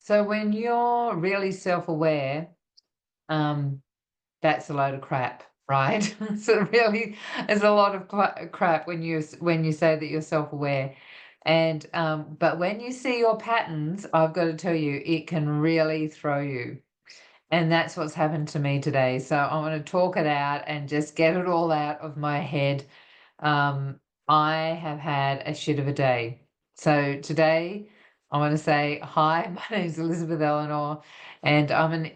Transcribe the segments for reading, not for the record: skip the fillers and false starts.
So when you're really self-aware, um, that's a load of crap, right? So really, it's a lot of crap when you say that you're self-aware. And but when you see your patterns, I've got to tell you, it can really throw you. And that's what's happened to me today. So I want to talk it out and just get it all out of my head. Um, I have had a shit of a day. So today I want to say, hi, my name is Elizabeth Eleanor, and I'm an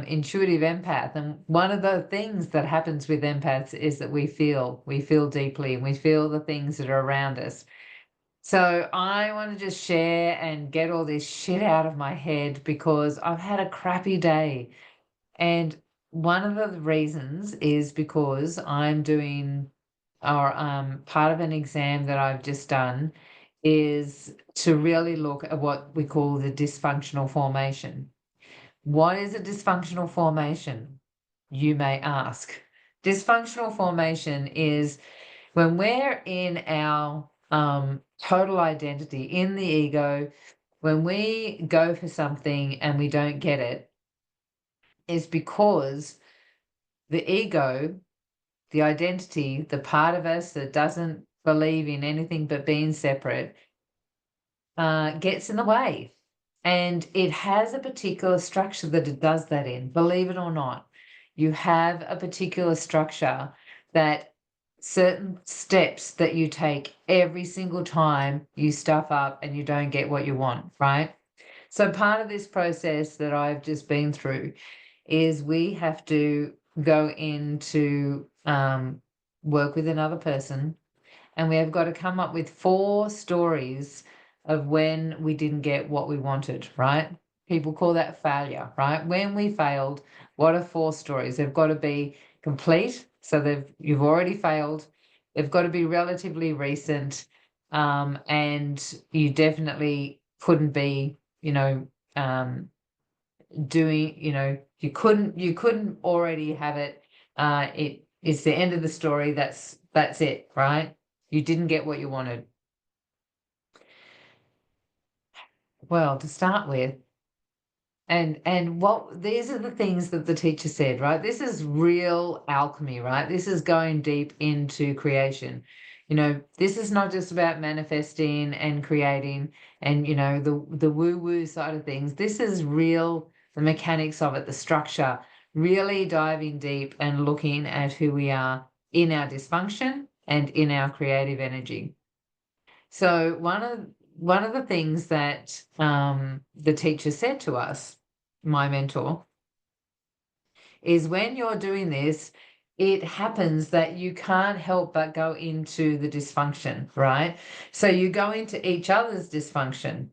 intuitive empath. And one of the things that happens with empaths is that we feel deeply, and we feel the things that are around us. So I want to just share and get all this shit out of my head because I've had a crappy day. And one of the reasons is because I'm doing, or part of an exam that I've just done is to really look at what we call the dysfunctional formation. What is a dysfunctional formation? You may ask. Dysfunctional formation is when we're in our total identity, in the ego, when we go for something and we don't get it, is because the ego, the identity, the part of us that doesn't believe in anything but being separate, gets in the way. And it has a particular structure that it does that in, believe it or not. You have a particular structure that certain steps that you take every single time you stuff up and you don't get what you want, right? So part of this process that I've just been through is we have to go into work with another person, and we have got to come up with 4 stories of when we didn't get what we wanted, right? People call that failure, right? When we failed, what are 4 stories? They've got to be complete, so you've already failed. They've got to be relatively recent, and you definitely couldn't be, doing, you couldn't already have it. It's the end of the story. That's it, right? You didn't get what you wanted. Well, to start with, and what these are the things that the teacher said, right? This is real alchemy, right? This is going deep into creation. This is not just about manifesting and creating and the woo-woo side of things. This is real, the mechanics of it, the structure, really diving deep and looking at who we are in our dysfunction and in our creative energy. So one of the things that the teacher said to us, my mentor, is when you're doing this, it happens that you can't help but go into the dysfunction, right? So you go into each other's dysfunction.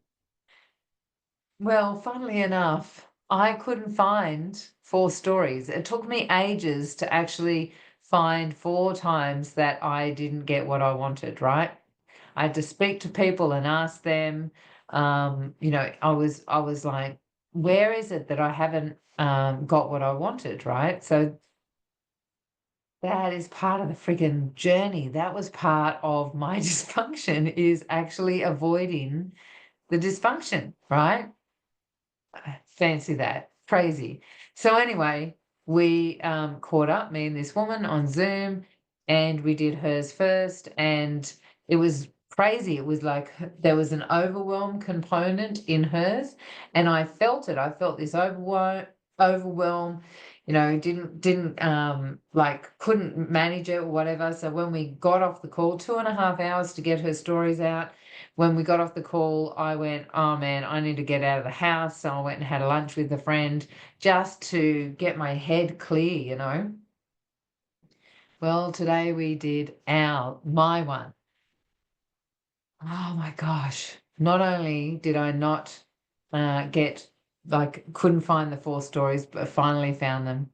Well, funnily enough, I couldn't find 4 stories. It took me ages to actually find 4 times that I didn't get what I wanted, right? I had to speak to people and ask them. I was like, where is it that I haven't got what I wanted, right? So that is part of the freaking journey. That was part of my dysfunction, is actually avoiding the dysfunction, right? Fancy that. Crazy. So anyway, we caught up, me and this woman, on Zoom, and we did hers first, and it was crazy. It was like there was an overwhelm component in hers, and I felt it. I felt this overwhelm, didn't like couldn't manage it or whatever. So when we got off the call, 2.5 hours to get her stories out. When we got off the call, I went, oh man, I need to get out of the house. So I went and had lunch with a friend just to get my head clear. Well, today we did my one. Oh my gosh. Not only did I not couldn't find the 4 stories, but finally found them.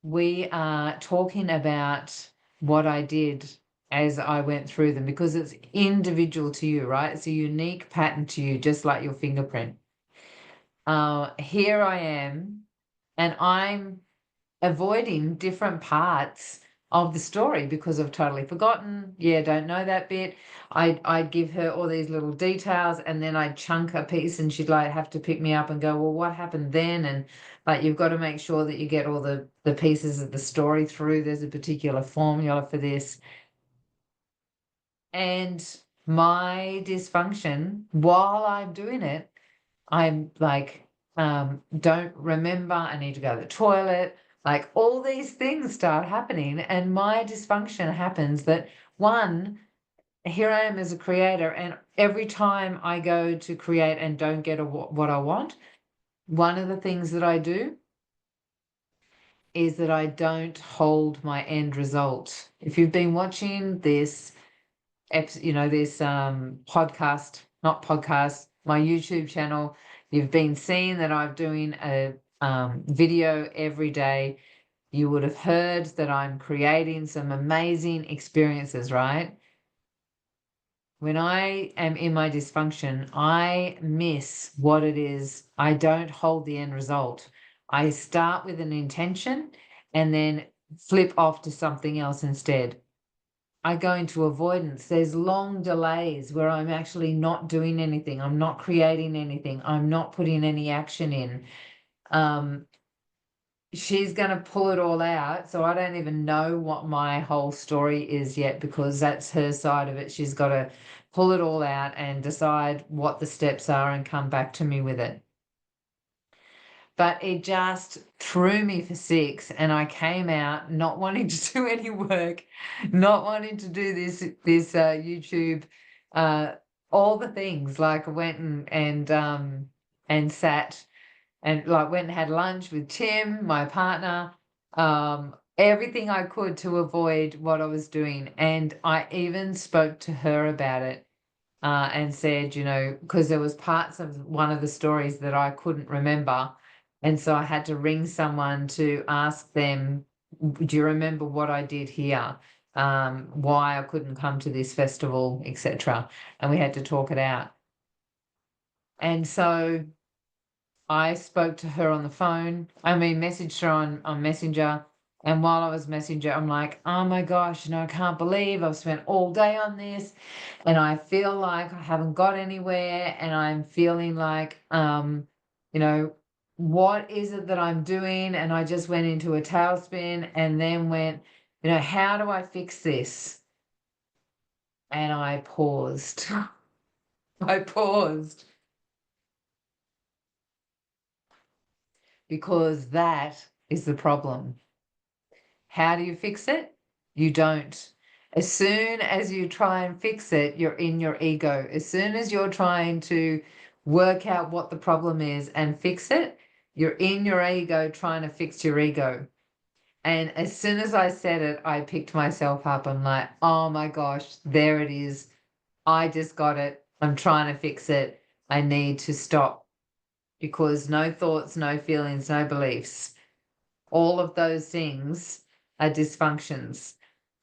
We are talking about what I did as I went through them because it's individual to you, right? It's a unique pattern to you, just like your fingerprint. Here I am, and I'm avoiding different parts of the story because I've totally forgotten. Yeah, don't know that bit. I'd give her all these little details, and then I'd chunk a piece, and she'd like have to pick me up and go, well, what happened then? And like, you've got to make sure that you get all the pieces of the story through. There's a particular formula for this. And my dysfunction, while I'm doing it, I'm like, don't remember, I need to go to the toilet. Like, all these things start happening, and my dysfunction happens that, one, here I am as a creator, and every time I go to create and don't get what I want, one of the things that I do is that I don't hold my end result. If you've been watching this, this podcast, not podcast, my YouTube channel, you've been seeing that I'm doing a video every day. You would have heard that I'm creating some amazing experiences, right? When I am in my dysfunction, I miss what it is. I don't hold the end result. I start with an intention and then flip off to something else instead. I go into avoidance. There's long delays where I'm actually not doing anything. I'm not creating anything. I'm not putting any action in. She's going to pull it all out. So I don't even know what my whole story is yet, because that's her side of it. She's got to pull it all out and decide what the steps are and come back to me with it. But it just threw me for six, and I came out not wanting to do any work, not wanting to do this YouTube, all the things. Like, I went and sat and like went and had lunch with Tim, my partner, everything I could to avoid what I was doing. And I even spoke to her about it, and said, because there was parts of one of the stories that I couldn't remember. And so I had to ring someone to ask them, do you remember what I did here? Why I couldn't come to this festival, etc. And we had to talk it out. And so I spoke to her on the phone. Messaged her on Messenger. And while I was Messenger, I'm like, oh my gosh, I can't believe I've spent all day on this, and I feel like I haven't got anywhere, and I'm feeling like, what is it that I'm doing? And I just went into a tailspin, and then went, how do I fix this? And I paused. I paused. Because that is the problem. How do you fix it? You don't. As soon as you try and fix it, you're in your ego. As soon as you're trying to work out what the problem is and fix it, you're in your ego trying to fix your ego. And as soon as I said it, I picked myself up. I'm like, oh my gosh, there it is. I just got it. I'm trying to fix it. I need to stop, because no thoughts, no feelings, no beliefs, all of those things are dysfunctions.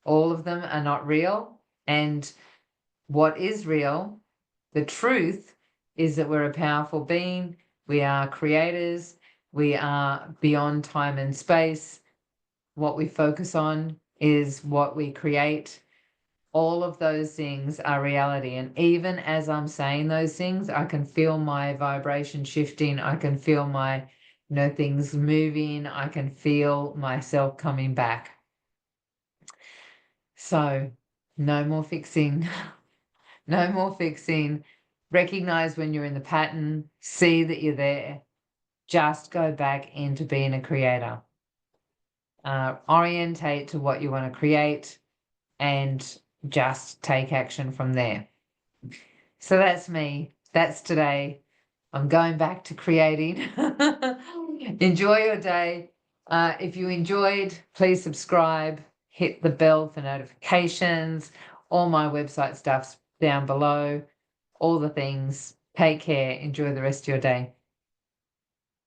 All of them are not real. And what is real, the truth, is that we're a powerful being. We are creators. We are beyond time and space. What we focus on is what we create. All of those things are reality. And even as I'm saying those things, I can feel my vibration shifting. I can feel my, things moving. I can feel myself coming back. So no more fixing. No more fixing. Recognize when you're in the pattern. See that you're there. Just go back into being a creator. Orientate to what you want to create, and just take action from there. So that's me. That's today. I'm going back to creating. Enjoy your day. If you enjoyed, please subscribe, hit the bell for notifications. All my website stuff's down below. All the things. Take care. Enjoy the rest of your day.